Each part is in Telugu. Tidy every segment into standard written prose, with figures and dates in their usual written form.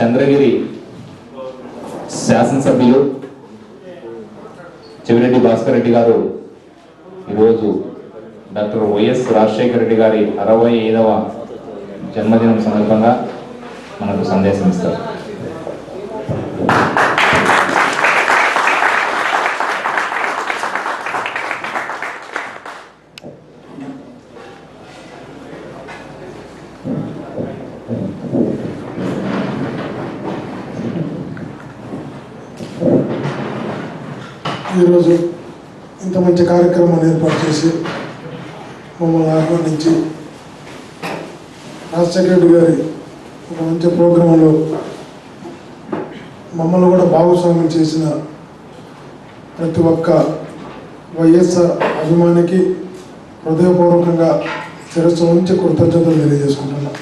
చంద్రగిరి శాసనసభ్యులు చెవిరెడ్డి భాస్కర్ రెడ్డి గారు ఈరోజు డాక్టర్ వైఎస్ రాజశేఖర రెడ్డి గారి 65వ జన్మదినం సందర్భంగా మనకు సందేశం ఇస్తారు. ఈరోజు ఇంత మంచి కార్యక్రమాన్ని ఏర్పాటు చేసి మమ్మల్ని ఆహ్వానించి రాజశేఖర రెడ్డి గారి ఒక మంచి ప్రోగ్రాంలో మమ్మల్ని కూడా భాగస్వామ్యం చేసిన ప్రతి ఒక్క వైఎస్ఆర్ అభిమానికి హృదయపూర్వకంగా శిరస్సు ఉంచి కృతజ్ఞతలు తెలియజేసుకుంటున్నాను.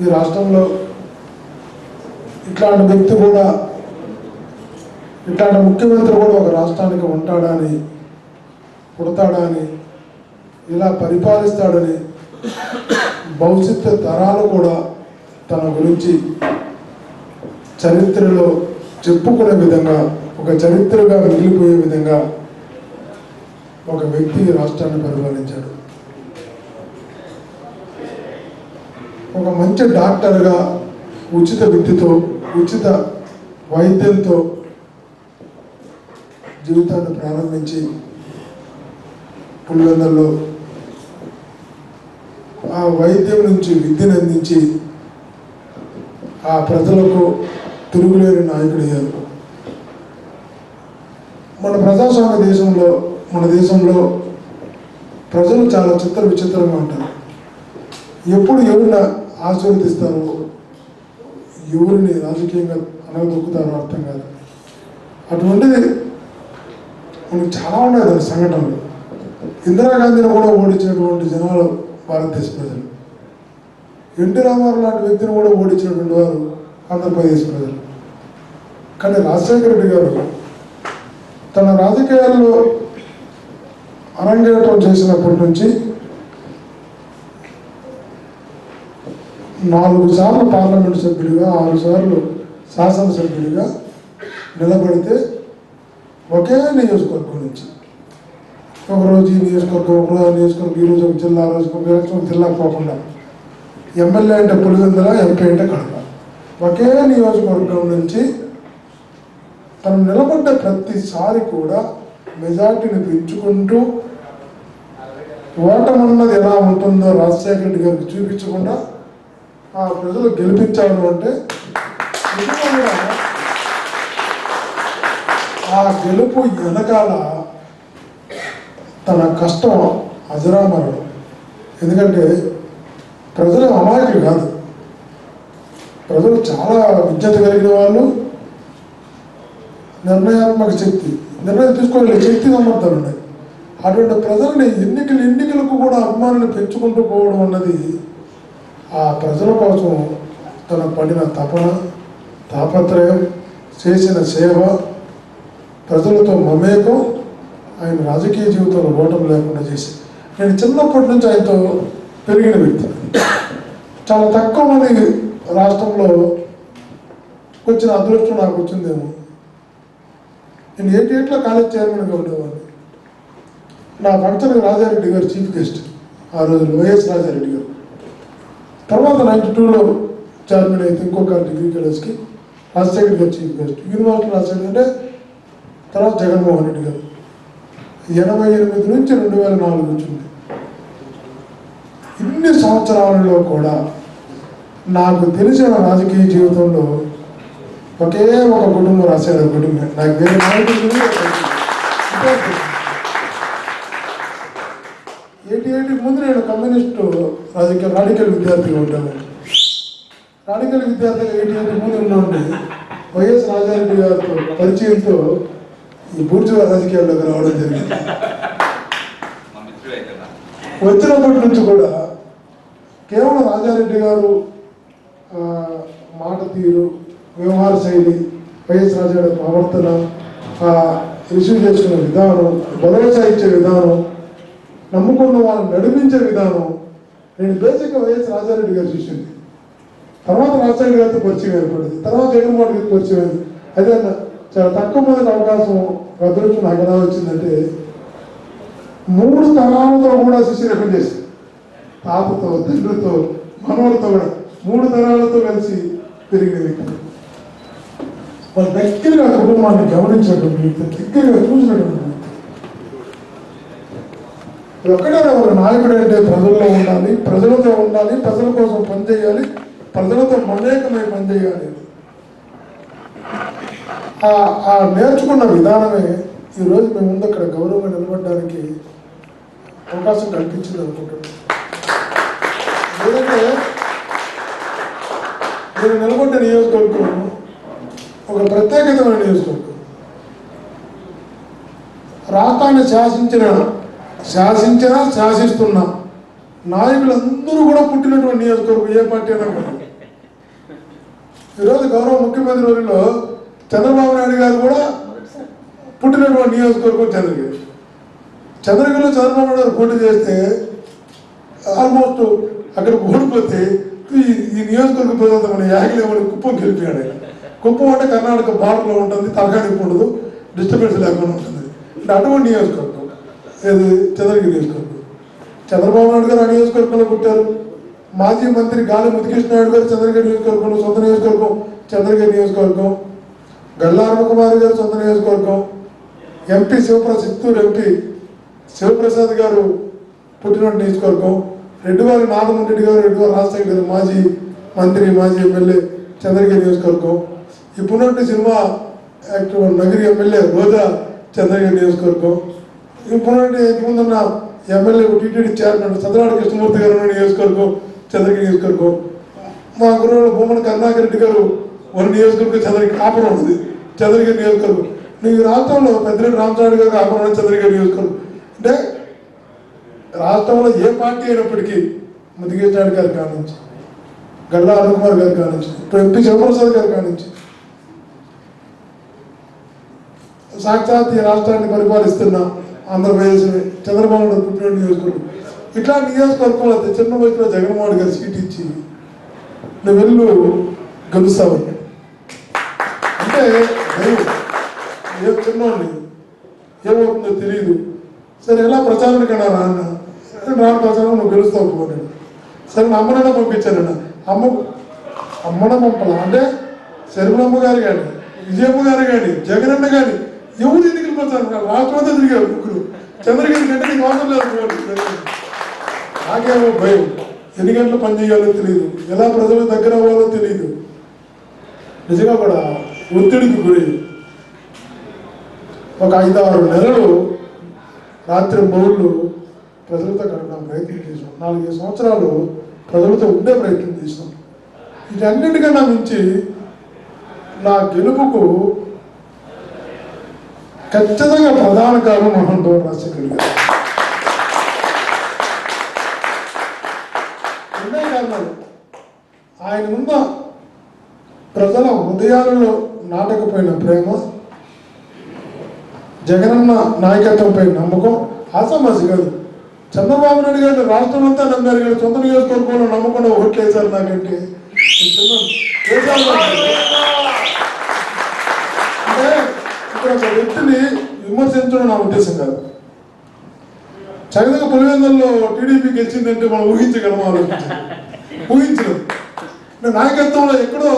ఈ రాష్ట్రంలో ఇట్లాంటి వ్యక్తి కూడా, ఇట్లాంటి ముఖ్యమంత్రి కూడా ఒక రాష్ట్రానికి ఉంటాడని, పుడతాడని, ఇలా పరిపాలిస్తాడని భవిష్యత్తు తరాలు కూడా తన గురించి చరిత్రలో చెప్పుకునే విధంగా, ఒక చరిత్రగా మిగిలిపోయే విధంగా ఒక వ్యక్తి రాష్ట్రాన్ని పరిపాలించాడు. ఒక మంచి డాక్టర్గా ఉచిత విద్యతో, ఉచిత వైద్యంతో జీవితాన్ని ప్రారంభించి పులివెందుల్లో ఆ వైద్యం నుంచి విద్యను అందించి ఆ ప్రజలకు తిరుగులేని నాయకుడయ్యారు. మన ప్రజాస్వామ్య దేశంలో, మన దేశంలో ప్రజలు చాలా చిత్ర విచిత్రంగా ఉంటారు. ఎప్పుడు ఎవరిని ఆశీర్వదిస్తారో, ఎవరిని రాజకీయంగా అనగదొక్కుతారో అర్థం కాదు. అటువంటిది మనకు చాలా ఉన్నాయి దాని సంఘటనలు. ఇందిరాగాంధీని కూడా ఓడించినటువంటి జనాలు భారతదేశ ప్రజలు, ఎన్టీ రామారావు లాంటి వ్యక్తిని కూడా ఓడించినటువంటి వారు ఆంధ్రప్రదేశ్ ప్రజలు. కానీ రాజశేఖర రెడ్డి గారు తన రాజకీయాల్లో అరంగేట్రం చేసినప్పటి నుంచి 4 సార్లు పార్లమెంటు సభ్యుడిగా, 6 సార్లు శాసనసభ్యుడిగా నిలబడితే ఒకే నియోజకవర్గం నుంచి, ఒకరోజు ఈ నియోజకవర్గం, ఒకరోజు నియోజకవర్గం, ఈరోజు ఒక జిల్లా, రోజు ఒక జిల్లా పోకుండా ఎమ్మెల్యే అంటే పులివెందుల, ఎంపీ అంటే కడప, ఒకే నియోజకవర్గం నుంచి తను నిలబడ్డ ప్రతిసారి కూడా మెజార్టీని పెంచుకుంటూ ఓటమన్నది ఎలా ఉంటుందో రాజశేఖర రెడ్డి గారికి చూపించకుండా ఆ ప్రజలు గెలిపించారు అంటే ఆ గెలుపు వెనకాల తన కష్టం అజరామరం. ఎందుకంటే ప్రజలు అమాయకులు కాదు, ప్రజలు చాలా విజ్ఞత కలిగిన వాళ్ళు, నిర్ణయాత్మక శక్తి, నిర్ణయం తీసుకోగలిగే శక్తి సమర్థాలు ఉన్నాయి. అటువంటి ప్రజల్ని ఎన్నికలకు కూడా అభిమానులు పెంచుకుంటూ పోవడం అన్నది ఆ ప్రజల కోసం తన పడిన తపన, తాపత్రయం, చేసిన సేవ, ప్రజలతో మమేకం ఆయన రాజకీయ జీవితంలో ఓటమి లేకుండా చేసి, నేను చిన్నప్పటి నుంచి ఆయనతో పెరిగిన వ్యక్తి. చాలా తక్కువ మంది రాష్ట్రంలో వచ్చిన అదృష్టం నాకు వచ్చిందేమో. నేను 88లో కాలేజ్ చైర్మన్గా ఉండేవాడిని. నా ఫంక్షన్కి రాజారెడ్డి గారు చీఫ్ గెస్ట్, ఆ రోజుల్లో వైఎస్ రాజారెడ్డి గారు. తర్వాత 92లో చైర్మన్ అయితే ఇంకొక డిగ్రీ కాలేజ్కి రాజశేఖర్ గారు చీఫ్ గెస్ట్. యూనివర్సిటీ రాజశేఖర్ అంటే తర్వాత జగన్మోహన్ రెడ్డి గారు. 88 నుంచి 2004 వచ్చింది. ఇన్ని సంవత్సరాలలో కూడా నాకు తెలిసిన రాజకీయ జీవితంలో ఒకే ఒక కుటుంబం రాశాడు. కుటుంబం నాకు వేరే నాయకులు 88 ముందు నేను కమ్యూనిస్టు రాడికల్ విద్యార్థిగా ఉంటాను. రాడికల్ విద్యార్థిగా 88 ముందు ఉన్నోండి వైఎస్ రాజారెడ్డి గారితో పరిచయంతో ఈ బూర్జువా రాజకీయాల్లోకి రావడం జరిగింది. వచ్చినప్పటి నుంచి కూడా కేవలం రాజారెడ్డి గారు మాట తీరు, వ్యవహార శైలి, వైఎస్ రాజారెడ్డి ప్రవర్తన, రిసీవ్ చేసుకునే విధానం, భరోసా ఇచ్చే విధానం, నమ్ముకున్న వాళ్ళని నడిపించే విధానం. నేను బేసిక్గా వైఎస్ రాజారెడ్డి గారి శిష్యుని, తర్వాత రాజశేఖర్ గారితో పరిచయం ఏర్పడింది, తర్వాత జగన్మోహన్ రెడ్డికి పరిచయం అయింది. అదే చాలా తక్కువ మందికి అవకాశం అదృష్టం నాకు ఎలా వచ్చిందంటే 3 తరాలతో కూడా శిష్యురేఖం చేశాను. తాతతో, తండ్రితో, మనవలతో కూడా 3 తరాలతో కలిసి పెరిగిన వ్యక్తి. వాళ్ళ దగ్గరగా కుటుంబాన్ని గమనించినటువంటి వ్యక్తి, దగ్గరగా చూసినటువంటి వ్యక్తి. ఒక్కడే ఒక నాయకుడు అంటే ప్రజల్లో ఉండాలి, ప్రజలతో ఉండాలి, ప్రజల కోసం పనిచేయాలి, ప్రజలతో మమేకమై పనిచేయాలి. ఆ నేర్చుకున్న విధానమే ఈరోజు మేము ముందు అక్కడ గౌరవంగా నిలబడడానికి అవకాశం కల్పించింది అనుకుంటున్నాను. ఎందుకంటే నేను నిలబడ్డ నియోజకవర్గం ఒక ప్రత్యేకతమైన నియోజకవర్గం. రాష్ట్రాన్ని శాసిస్తున్న నాయకులందరూ కూడా పుట్టినటువంటి నియోజకవర్గం ఏ పార్టీ అయినా కూడా. ఈరోజు గౌరవ ముఖ్యమంత్రి వర్యులో చంద్రబాబు నాయుడు గారు కూడా పుట్టినటువంటి నియోజకవర్గం చంద్రగిరి. చంద్రగిరిలో చంద్రబాబు నాయుడు గారు పోటీ చేస్తే ఆల్మోస్ట్ అక్కడ ఓడిపోతే ఈ నియోజకవర్గ ప్రజలతో మన యాగిలేమని కుప్పం గెలిపాడు. కుప్పం అంటే కర్ణాటక బార్డర్లో ఉంటుంది, తలకాడికి ఉండదు, డిస్టర్బెన్స్ లేకుండా ఉంటుంది. అంటే అటువంటి నియోజకవర్గం ఏది చంద్రగిరి నియోజకవర్గం. చంద్రబాబు నాయుడు గారు ఆ నియోజకవర్గంలో పుట్టారు. మాజీ మంత్రి గాలి ముదికృష్ణ నాయుడు గారు చంద్రగిరి నియోజకవర్గంలో సొంత నియోజకవర్గం చంద్రగిరి నియోజకవర్గం. గల్లా హనుమకుమారి గారు సొంత నియోజకవర్గం. ఎంపీ చిత్తూరు ఎంపీ శివప్రసాద్ గారు పుట్టిన నియోజకవర్గం. రెడ్డివారి నాగమోహన్ రెడ్డి గారు, రెడ్డివారి రాజశేఖర్ గారు మాజీ మంత్రి, మాజీ ఎమ్మెల్యే చంద్రగిరి నియోజకవర్గం. ఇప్పుడున్నట్టు సినిమా యాక్టర్ నగరి ఎమ్మెల్యే రోజా చంద్రగిరి నియోజకవర్గం. ఇప్పుడున్న ఎమ్మెల్యే టీటీడీ చైర్మన్ చంద్రనాడు కృష్ణమూర్తి గారు ఉన్న నియోజకవర్గం చంద్రగిరి నియోజకవర్గం. మా గురువు భూమన కరుణాకర్ రెడ్డి గారు ఒక నియోజకవర్గం చంద్రగిరి కాపురం ఉంది, చంద్రగిరి నియోజకవర్గం. ఈ రాష్ట్రంలో పెద్దిరెడ్డి రామచంద్ర గారు కాపురం చంద్రగిరి నియోజకవర్గం. అంటే రాష్ట్రంలో ఏ పార్టీ అయినప్పటికీ ముదిగేష్ నాయుడు గారి కానించి, గల్లా హనుమకుమార్ గారి కానించి, ఇప్పుడు ఎంపీ శివప్రసాద్ గారి కానించి, సాక్షాత్ ఈ రాష్ట్రాన్ని పరిపాలిస్తున్న ఆంధ్రప్రదేశ్ చంద్రబాబు నాయుడు పుట్టిన నియోజకవర్గం. ఇట్లా నియోజకవర్గంలో చిన్న వయసులో జగన్మోహన్ గారు సీట్ ఇచ్చి నువ్వు వెళ్ళు గెలుస్తావని అంటే ఏ చిన్నోడిని ఏమవుతుందో తెలియదు. సరే ఎలా ప్రచారానికి అన్నా రాన్న రాను ప్రచారం నువ్వు గెలుస్తావు పోయాడు. సరే నా అమ్మనైనా పంపించానన్న అమ్మన పంపల అంటే శర్మలమ్మ గారు కానీ, విజయమ్మ గారు కానీ, జగనన్న కానీ ఎవరు ఎన్నికలు ప్రచారం కాదు. రాష్ట్రమంతా తిరిగారు ముగ్గురు. చంద్రగిరి గంట నీకు అవసరం లేదు. నాకేమో భయం, ఎన్ని గంటలు పనిచేయాలో తెలియదు, ఎలా ప్రజలకు దగ్గర అవ్వాలో తెలియదు. నిజంగా కూడా ఒత్తిడికి గురి. ఒక 5-6 నెలలు రాత్రి బౌళ్ళు ప్రజలతో గడపడానికి ప్రయత్నం చేసాం. 4-5 సంవత్సరాలు ప్రజలతో ఉండే ప్రయత్నం చేసాం. వీటన్నిటికన్నా మించి నా గెలుపుకు ఖచ్చితంగా ప్రధాన కారణం మహానుభావుడు రాజశేఖర్ గారు. ఎన్నో కారణాలు. ఆయన ఉన్న ప్రజల హృదయాలలో నాటకపోయిన ప్రేమ, జగనన్న నాయకత్వంపై నమ్మకం ఆసామాసి కాదు. చంద్రబాబు నాయుడు గారిని రాష్ట్రం అంతా నమ్మారు కానీ సొంత నియోజకవర్గంలో నమ్మకుండా ఓట్లు వేశారు. నాకంటే అంటే ఇక్కడ ఒక వ్యక్తిని విమర్శించడం నా ఉద్దేశం కాదు. సహజంగా పులివెందుల్లో టీడీపీ గెలిచిందంటే మనం ఊహించగలము, ఊహించలేదు. నాయకత్వంలో ఎక్కడో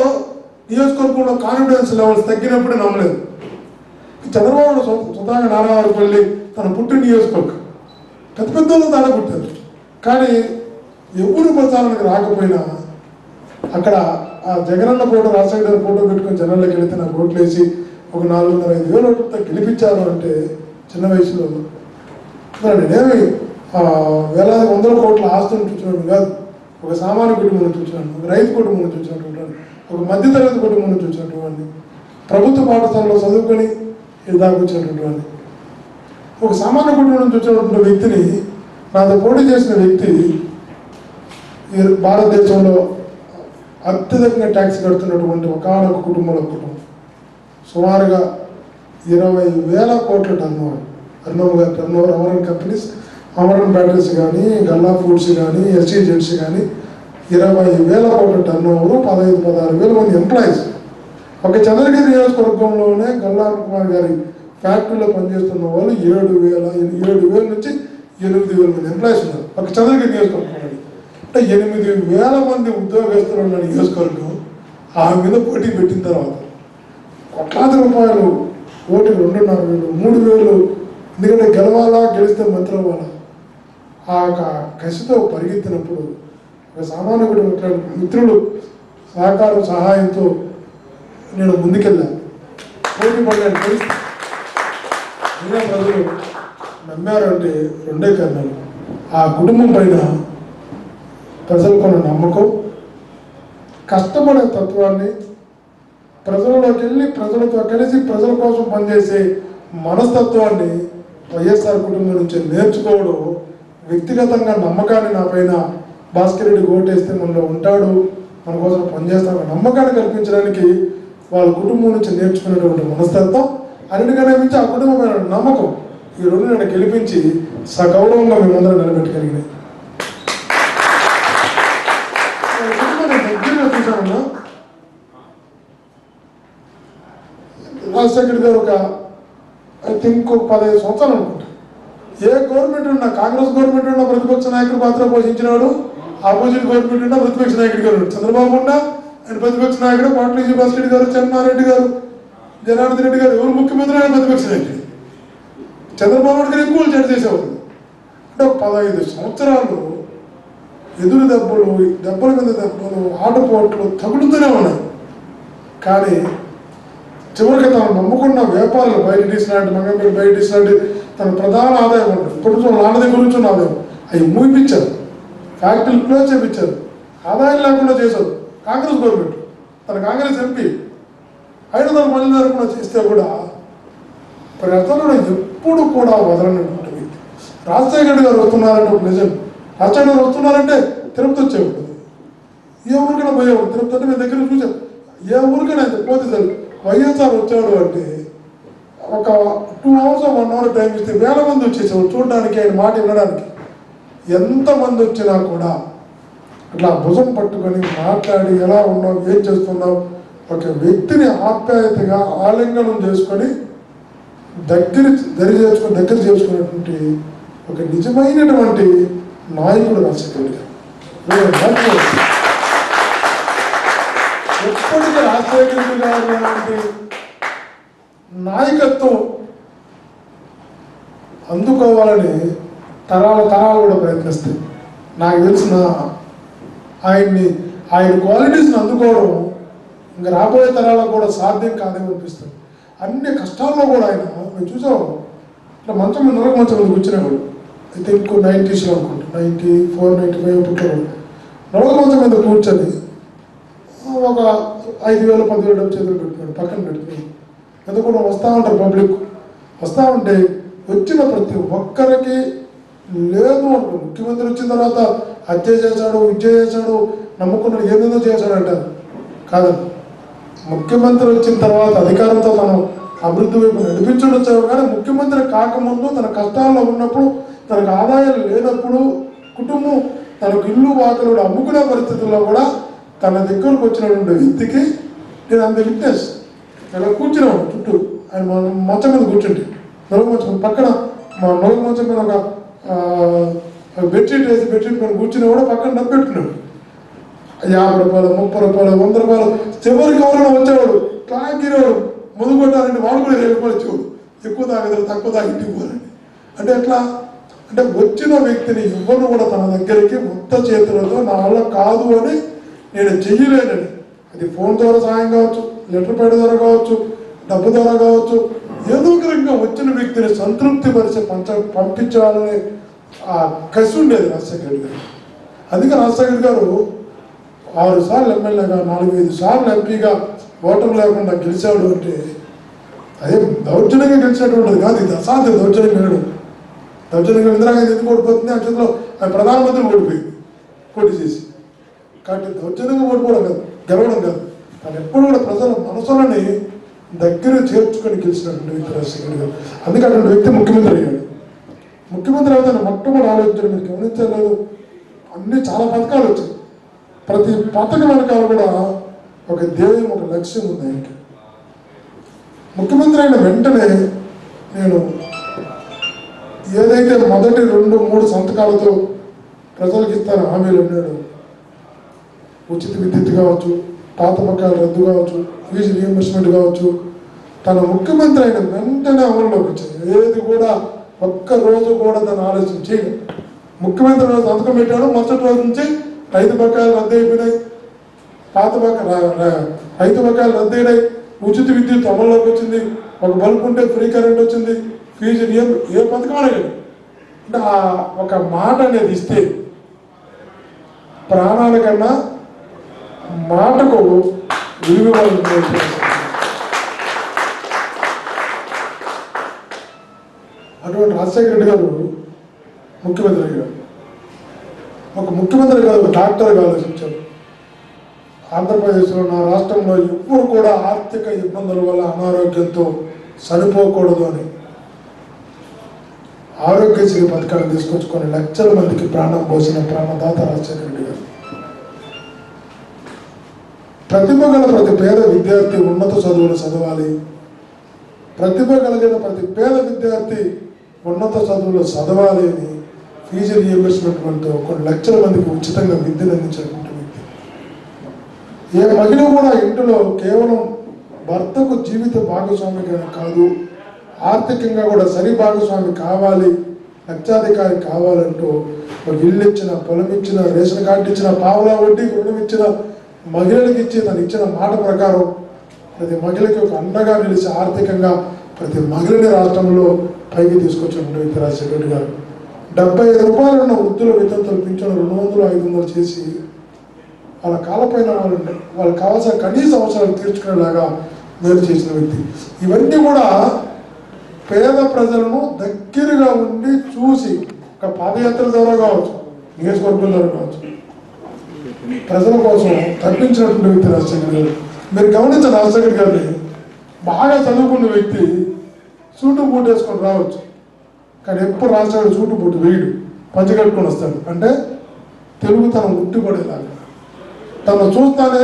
నియోజకవర్గంలో కాన్ఫిడెన్స్ లెవెల్స్ తగ్గినప్పుడే నమ్మలేదు. చంద్రబాబు స్వతహాగా నారావారిపల్లి తన పుట్టిన నియోజకవర్గం పెద్ద పెద్దలు తాడ పుట్టారు. కానీ ఎవరు ప్రచారానికి రాకపోయినా అక్కడ ఆ జగనన్న ఫోటో, రాజశేఖర గారి ఫోటో పెట్టుకొని జనాల్లోకి వెళితే నాకు ఓట్లు వేసి ఒక 4,500 ఓట్లతో గెలిపించారు అంటే చిన్న వయసులో నేనేమి వేలాది 100 కోట్ల ఆస్తులను చూసినట్టు కాదు. ఒక సామాన్య కుటుంబం చూసినాను, ఒక రైతు కుటుంబం చూసినటువంటి, ఒక మధ్యతరగతి కుటుంబం చూసినటువంటి, ప్రభుత్వ పాఠశాలలో చదువుకొని దాకా వచ్చినటువంటి వాడిని, ఒక సామాన్య కుటుంబం చూసినటువంటి వ్యక్తిని నాతో పోటీ చేసిన వ్యక్తి భారతదేశంలో అత్యధికంగా ట్యాక్స్ కడుతున్నటువంటి ఒకనొక కుటుంబంలో కుటుంబం. సుమారుగా 20,000 కోట్ల turnover. Turnover Amaran companies, Amaran batteries కానీ, గల్లా ఫుడ్స్ కానీ, ఎస్సీజెడ్స్ కానీ 20,000 కోట్ల టర్నోవర్, 15-16 మంది ఎంప్లాయీస్. ఒక చంద్రగిరి నియోజకవర్గంలోనే గల్లా కుమార్ గారి ఫ్యాక్టరీలో పనిచేస్తున్న వాళ్ళు 7,000 నుంచి 8,000 మంది ఎంప్లాయీస్ ఉన్నారు ఒక చంద్రగిరి నియోజకవర్గంలో. అంటే 8,000 మంది ఉద్యోగస్తులు ఉన్న నియోజకవర్గం ఆమె మీద పోటీ పెట్టిన తర్వాత కోట్లాది రూపాయలు, ఓటు 2,500, 3,000, ఎందుకంటే గెలవాలా, గెలిస్తే మంత్రి అవ్వాలా, ఆ కసితో పరిగెత్తినప్పుడు ఒక సామాన్యుడు మిత్రులు సహకారం సహాయంతో నేను ముందుకెళ్ళాను. పోటీ పడలేని పరిస్థితి. ఇంకా ప్రజలు నమ్మారంటే 2 కారణాలు. ఆ కుటుంబం పైన ప్రజలకున్న నమ్మకం, కష్టపడే తత్వాన్ని, ప్రజలలోకి వెళ్ళి ప్రజలతో కలిసి ప్రజల కోసం పనిచేసే మనస్తత్వాన్ని వైఎస్ఆర్ కుటుంబం నుంచి నేర్చుకోవడం, వ్యక్తిగతంగా నమ్మకాన్ని నా పైన భాస్కర్ రెడ్డి ఓటేస్తే మనలో ఉంటాడు, మన కోసం పనిచేస్తాడు నమ్మకాన్ని కల్పించడానికి వాళ్ళ కుటుంబం నుంచి నేర్చుకునేటువంటి మనస్తత్వం, అన్నిటికన్నా మించి ఆ కుటుంబమైన నమ్మకం, ఈ 2 నేను గెలిపించి సగౌరవంగా మేమందరం నిలబెట్టగలిగినాయి. దగ్గరగా చూసామన్నా రాజశేఖర్ గారు ఒక ఐ థింక్ 15 సంవత్సరాలు అనుకుంటా, ఏ గవర్నమెంట్ ఉన్నా, కాంగ్రెస్ గవర్నమెంట్ ఉన్నా ప్రతిపక్ష నాయకుడు పాత్ర పోషించినాడు, ఆపోజిట్ గవర్నమెంట్ ఉన్నా ప్రతిపక్ష నాయకుడు గారు, చంద్రబాబు ఉన్నా ఆయన ప్రతిపక్ష నాయకుడు, పాటలీ భాస్కర్ గారు, చెన్నారెడ్డి గారు, జనార్దన్ రెడ్డి గారు, ఎవరు ముఖ్యమంత్రి అయినా ప్రతిపక్ష నాయకుడు. చంద్రబాబు నాయుడు గారు ఎక్కువ చెడు చేసేవారు. అంటే ఒక 15 సంవత్సరాలు ఎదురు దెబ్బల మీద దెబ్బలు, ఆటపోట్లు తగులుతూనే ఉన్నాయి. కానీ చివరికి తను నమ్ముకున్న వ్యాపారాలు బయటిస్ లాంటి, మంగళపేట బయటిస్ లాంటి తన ప్రధాన ఆదాయం ఉంటుంది, ఇప్పటి నాన్న దగ్గర నుంచి ఉన్న ఆదాయం, అవి మూయిపించారు, ఫ్యాక్టరీలు క్లోజ్ చేయించారు, ఆదాయం లేకుండా చేశారు కాంగ్రెస్ గవర్నమెంట్. తన కాంగ్రెస్ ఎంపీ అయినా తను మళ్ళీ లేకుండా చేస్తే కూడా ప్రజలను ఎప్పుడు కూడా వదలనటువంటి వ్యక్తి. రాజశేఖర్ గారు వస్తున్నారంటే ఒక నిజం. రాజశేఖర్ గారు వస్తున్నారంటే తిరుపతి వచ్చేవాడు, ఏ ఊరికైనా పోయేవాడు. తిరుపతి అంటే మేము దగ్గర చూసాం, ఏ ఊరికైనా పోతే సరే వైఎస్ఆర్ వచ్చాడు అంటే ఒక 2 hours 1 hour టైం ఇస్తే 1000 మంది వచ్చేసేవాడు చూడడానికి, ఆయన మాట వినడానికి. ఎంతమంది వచ్చినా కూడా అట్లా భుజం పట్టుకొని మాట్లాడి ఎలా ఉన్నావు, ఏం చేస్తున్నావు, ఒక వ్యక్తిని ఆప్యాయతగా ఆలింగనం చేసుకొని దగ్గర చేసుకునేటువంటి ఒక నిజమైనటువంటి నాయకుడు రాజశేఖర్ గారు. ఎప్పటికీ రాజశేఖర్ గారు లాంటి నాయకత్వం అందుకోవాలని తరాలు కూడా ప్రయత్నిస్తాయి. నాకు తెలిసిన ఆయన క్వాలిటీస్ని అందుకోవడం ఇంకా రాబోయే తరాలకు కూడా సాధ్యం కాదేమో అనిపిస్తుంది. అన్ని కష్టాల్లో కూడా ఆయన మేము చూసాము. ఇట్లా మంచం మీద నెలకు మంచం మీద కూర్చునేవాడు. ఐ థింక్ 90s అనుకుంటా, 94, 95 పుట్టినవాడు. నెలకు మంచం మీద కూర్చొని ఒక 5,000, 10,000 డబ్బు చేతులు పెట్టుకున్నాడు, పక్కన పెట్టుకుని. ఎందుకంటే వస్తూ ఉంటారు పబ్లిక్, వస్తూ ఉంటే వచ్చిన ప్రతి ఒక్కరికి లేదు అంటారు. ముఖ్యమంత్రి వచ్చిన తర్వాత హత్య చేశాడు, విద్య చేశాడు, నమ్ముకున్నాడు, ఏదేదో చేశాడు అంటారు. కాదండి, ముఖ్యమంత్రి వచ్చిన తర్వాత అధికారంతో తను అభివృద్ధి వైపు నడిపించడం, కానీ ముఖ్యమంత్రి కాకముందు తన కష్టాల్లో ఉన్నప్పుడు, తనకు ఆదాయాలు లేనప్పుడు, కుటుంబం తనకు ఇల్లు వాకలు అమ్ముకునే పరిస్థితుల్లో కూడా తన దగ్గరకు వచ్చినటువంటి వ్యక్తికి నేను అంత విట్నెస్. ఇలా కూర్చున్నాడు చుట్టూ, ఆయన మంచం మీద కూర్చుంటే నలుగు మంచం పక్కన, మా నలుగు మంచం మీద ఒక బెడ్షీట్ వేసి బెడ్షీట్ మీద కూర్చుని కూడా పక్కన డబ్బు పెట్టుకున్నాడు. 50 రూపాయలు, 30 రూపాయలు, 100 రూపాయలు. చివరికి ఎవరైనా వచ్చేవాడు తాగిరేవాడు, ముందు కొట్టాలంటే వాడు కూడా 2 రూపాయలు ఇచ్చేవాడు. ఎక్కువ తాగదు, తక్కువ తాగి ఇంటికి పోవాలండి. అంటే ఎట్లా అంటే వచ్చిన వ్యక్తిని ఎవరు కూడా తన దగ్గరికి మొత్త చేతులతో నా వల్ల కాదు అని, నేను చెయ్యలేనని, అది ఫోన్ ద్వారా సహాయం కావచ్చు, లెటర్ ప్యాడ్ ద్వారా కావచ్చు, డబ్బు ద్వారా కావచ్చు, ఏదో ఒక రకంగా వచ్చిన వ్యక్తిని సంతృప్తి పరిచి పంపించాలనే ఆ కసి ఉండేది రాజశేఖర్ రెడ్డి గారు. అందుకే రాజశేఖర్ గారు 6 సార్లు ఎమ్మెల్యేగా, 4-5 సార్లు ఎంపీగా ఓటర్ లేకుండా గెలిచాడు అంటే అదే దౌర్జన్యంగా గెలిచినటువంటిది కాదు. ఇది అసాధ్య దౌర్జన్యం గెలడం. దౌర్జన్యంగా ఇందిరాగాంధీ ఎందుకు ఓడిపోతుంది, ఆ చేతిలో ఆయన ప్రధానమంత్రి ఓడిపోయింది పోటీ చేసి. కాబట్టి దౌర్జన్యంగా ఓడిపోవడం కాదు, గెలవడం కాదు. తను ఎప్పుడు కూడా ప్రజల మనసులని దగ్గర చేర్చుకొని గెలిచినటువంటి వ్యక్తి రాజశేఖర రెడ్డి గారు. అందుకే అటువంటి వ్యక్తి ముఖ్యమంత్రి అయ్యాడు. ముఖ్యమంత్రి అయితే మొట్టమొదటి ఆలోచించడం మీరు గమనించలేదు, అన్ని చాలా పథకాలు వచ్చాయి. ప్రతి పథకం వెనకాల కూడా ఒక ధ్యేయం, ఒక లక్ష్యం ఉంది ఆయనకి. ముఖ్యమంత్రి అయిన వెంటనే నేను ఏదైతే మొదటి 2-3 సంతకాలతో ప్రజలకు ఇస్తాను హామీలు అన్నాడు, ఉచిత విద్యుత్ కావచ్చు, పాత బకాయిలు రద్దు కావచ్చు, ఫీజు రీఎంబర్స్మెంట్ కావచ్చు, తన ముఖ్యమంత్రి అయిన వెంటనే అమల్లోకి వచ్చింది. ఏది కూడా ఒక్కరోజు కూడా దాన్ని ఆలోచించి ముఖ్యమంత్రి రోజు సంతకం పెట్టాడు, మరుసటి రోజు నుంచి రైతు బకాయిలు రద్దు అయిపోయినాయి, రైతు బకాయిలు రద్దు అయినాయి, ఉచిత విద్యుత్ అమల్లోకి వచ్చింది, ఒక బల్బు ఉంటే ఫ్రీ కరెంట్ వచ్చింది, ఫీజు ఏ పథకం అనేది అంటే ఒక మాట అనేది ఇస్తే ప్రాణాల కన్నా మాటకు విలువ. అటువంటి రాజశేఖర రెడ్డి గారు ముఖ్యమంత్రి అయ్యారు. ఒక ముఖ్యమంత్రి కాదు, ఒక డాక్టర్గా ఆలోచించారు. ఆంధ్రప్రదేశ్లో, నా రాష్ట్రంలో ఎవ్వరు కూడా ఆర్థిక ఇబ్బందుల వల్ల అనారోగ్యంతో చనిపోకూడదు అని ఆరోగ్యశ్రీ పథకాన్ని తీసుకొచ్చుకొని లక్షల మందికి ప్రాణం పోసిన ప్రాణదాత రాజశేఖర రెడ్డి గారు. ప్రతిభ గల ప్రతి పేద విద్యార్థి ఉన్నత చదువులు చదవాలి, ప్రతిభ కలిగిన ప్రతి పేద విద్యార్థి ఉన్నత చదువులు చదవాలి అని ఫీజు రీఎంబర్స్మెంట్తో కొన్ని లక్షల మందికి ఉచితంగా విద్యను అందించినటువంటి వ్యక్తి. ఏ మహిళ కూడా ఇంటిలో కేవలం భర్తకు జీవిత భాగస్వామిగా కాదు, ఆర్థికంగా కూడా సరి భాగస్వామి కావాలి, లక్షాధికారి కావాలంటూ ఒక ఇల్లు ఇచ్చిన, పొలం ఇచ్చిన, రేషన్ కార్డు ఇచ్చిన, పావలా వడ్డీకి రుణం ఇచ్చిన, మహిళలకు ఇచ్చి తను ఇచ్చిన మాట ప్రకారం ప్రతి మహిళకి ఒక అండగా నిలిచి ఆర్థికంగా ప్రతి మహిళని రాష్ట్రంలో పైకి తీసుకొచ్చినటువంటి వ్యక్తి రాజశేఖర రెడ్డి గారు. 75 రూపాయలు ఉన్న వృద్ధుల వేతనాలు పింఛను 200-500 చేసి వాళ్ళ కాలపైన వాళ్ళకి కావాల్సిన కనీస అవసరాలు తీర్చుకునేలాగా మేలు చేసిన వ్యక్తి. ఇవన్నీ కూడా పేద ప్రజలను దగ్గరగా ఉండి చూసి ఒక పాదయాత్ర ద్వారా కావచ్చు, నియోజకవర్గం ద్వారా కావచ్చు, ప్రజల కోసం తప్పించినటువంటి వ్యక్తి రాజశేఖర గారు. మీరు గమనించిన రాజశేఖర గారిని బాగా చదువుకున్న వ్యక్తి సూటు బూటు వేసుకొని రావచ్చు, కానీ ఎప్పుడు రాజశేఖర సూటు బూటు వేయడు, పంచ కట్టుకొని వస్తాడు. అంటే తెలుగుతనం ఉట్టిపడేలాగా తను చూస్తానే.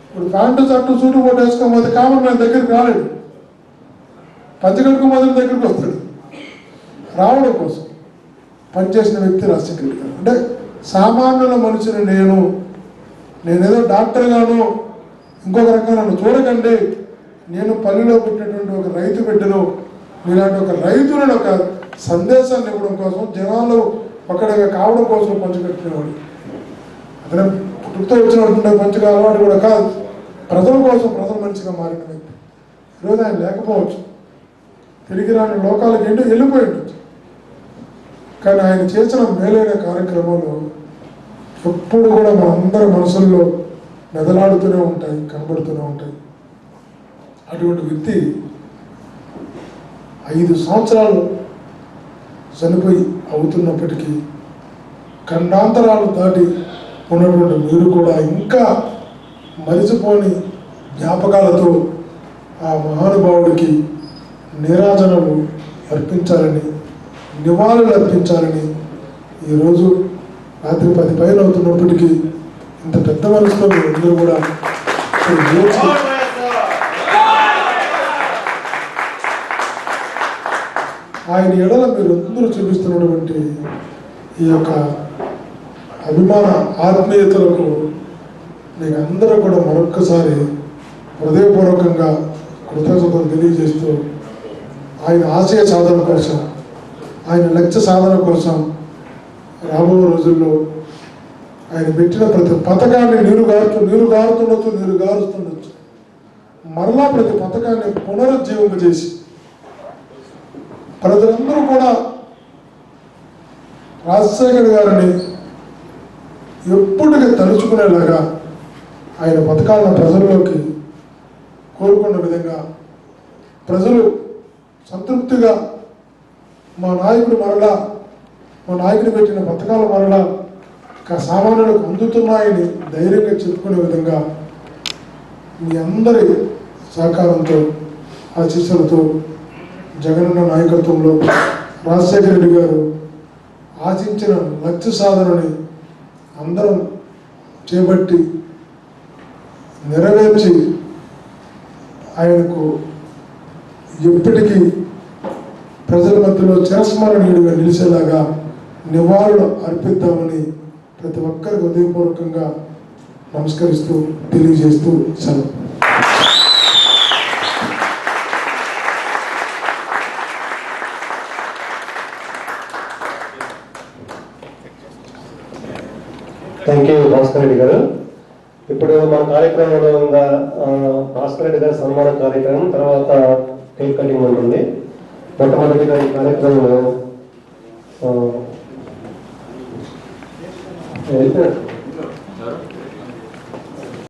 ఇప్పుడు ప్యాంటు షర్టు సూటు బూటు వేసుకోకపోతే కామన్ మ్యాన్ దగ్గరికి రాలేడు, పంచగడుకు మొదటి దగ్గరికి వస్తాడు. రావడం కోసం పనిచేసిన వ్యక్తి రాజశేఖర రెడ్డి గారు. అంటే సామాన్యుల మనిషిని నేనేదో డాక్టర్ గాను ఇంకొక రకంగా నన్ను చూడకండి, నేను పల్లెలో పుట్టినటువంటి ఒక రైతు బిడ్డను, ఇలాంటి ఒక రైతులను ఒక సందేశాన్ని ఇవ్వడం కోసం, జనాలు ఒక్కడిగా కావడం కోసం పంచగట్టుకునేవాడు. అతనే పుట్టుతో వచ్చినటువంటి పంచగా అలవాటు కూడా కాదు, ప్రజల కోసం ప్రజల మనిషిగా మారిన వ్యక్తి. ఈరోజు ఆయన లేకపోవచ్చు, తిరిగి రాని లోకాలకి వెళ్ళిపోయి ఉండొచ్చు, కానీ ఆయన చేసిన మేలైన కార్యక్రమాలు ఎప్పుడు కూడా మనందరి మనసుల్లో మెదలాడుతూనే ఉంటాయి, కనబడుతూనే ఉంటాయి. అటువంటి వ్యక్తి 5 సంవత్సరాలు చనిపోయి అవుతున్నప్పటికీ ఖండాంతరాలు దాటి ఉన్నటువంటి మీరు కూడా ఇంకా మరిచిపోని జ్ఞాపకాలతో ఆ మహానుభావుడికి నీరాజనలు అర్పించాలని, నివాళులు అర్పించాలని ఈరోజు రాత్రి 10 పైన అవుతున్నప్పటికీ ఇంత పెద్ద మనసులో మీరందరూ కూడా ఆయన ఎడల మీరందరూ చూపిస్తున్నటువంటి ఈ యొక్క అభిమాన ఆత్మీయతలకు మీకు అందరూ కూడా మరొక్కసారి హృదయపూర్వకంగా కృతజ్ఞతలు తెలియజేస్తూ, ఆయన ఆశయ సాధన కోసం, ఆయన లక్ష్య సాధన కోసం రాబో రోజుల్లో ఆయన పెట్టిన ప్రతి పథకాన్ని నీరు గారుస్తుండొచ్చు, మరలా ప్రతి పథకాన్ని పునరుజ్జీవింపజేసి ప్రజలందరూ కూడా రాజశేఖర గారిని ఎప్పటికీ తలుచుకునేలాగా ఆయన పథకాలను ప్రజల్లోకి కోరుకున్న విధంగా ప్రజలు సంతృప్తిగా మా నాయకుడు పెట్టిన పథకాలు మరలా సామాన్యులకు అందుతున్నాయని ధైర్యంగా చెప్పుకునే విధంగా మీ అందరి సహకారంతో ఆశీస్సులతో జగనన్న నాయకత్వంలో రాజశేఖర రెడ్డి గారు ఆశించిన లక్ష్య సాధనని అందరం చేపట్టి నెరవేర్చి ఆయనకు ఎప్పటికీ ప్రజల మధ్యలో చిరస్మరణీయుడిగా నిలిచేలాగా నివాళులు అర్పిద్దామని ప్రతి ఒక్కరికి హృదయపూర్వకంగా నమస్కరిస్తూ తెలియజేస్తూ సెలవు. థ్యాంక్ యూ భాస్కర్ రెడ్డి గారు. ఇప్పుడు మన కార్యక్రమంలో ఉన్న భాస్కర్ రెడ్డి గారి సన్మాన కార్యక్రమం, తర్వాత కేక్ కటింగ్ ఉంటుంది. మొట్టమొదటిగా ఈ కార్యక్రమంలో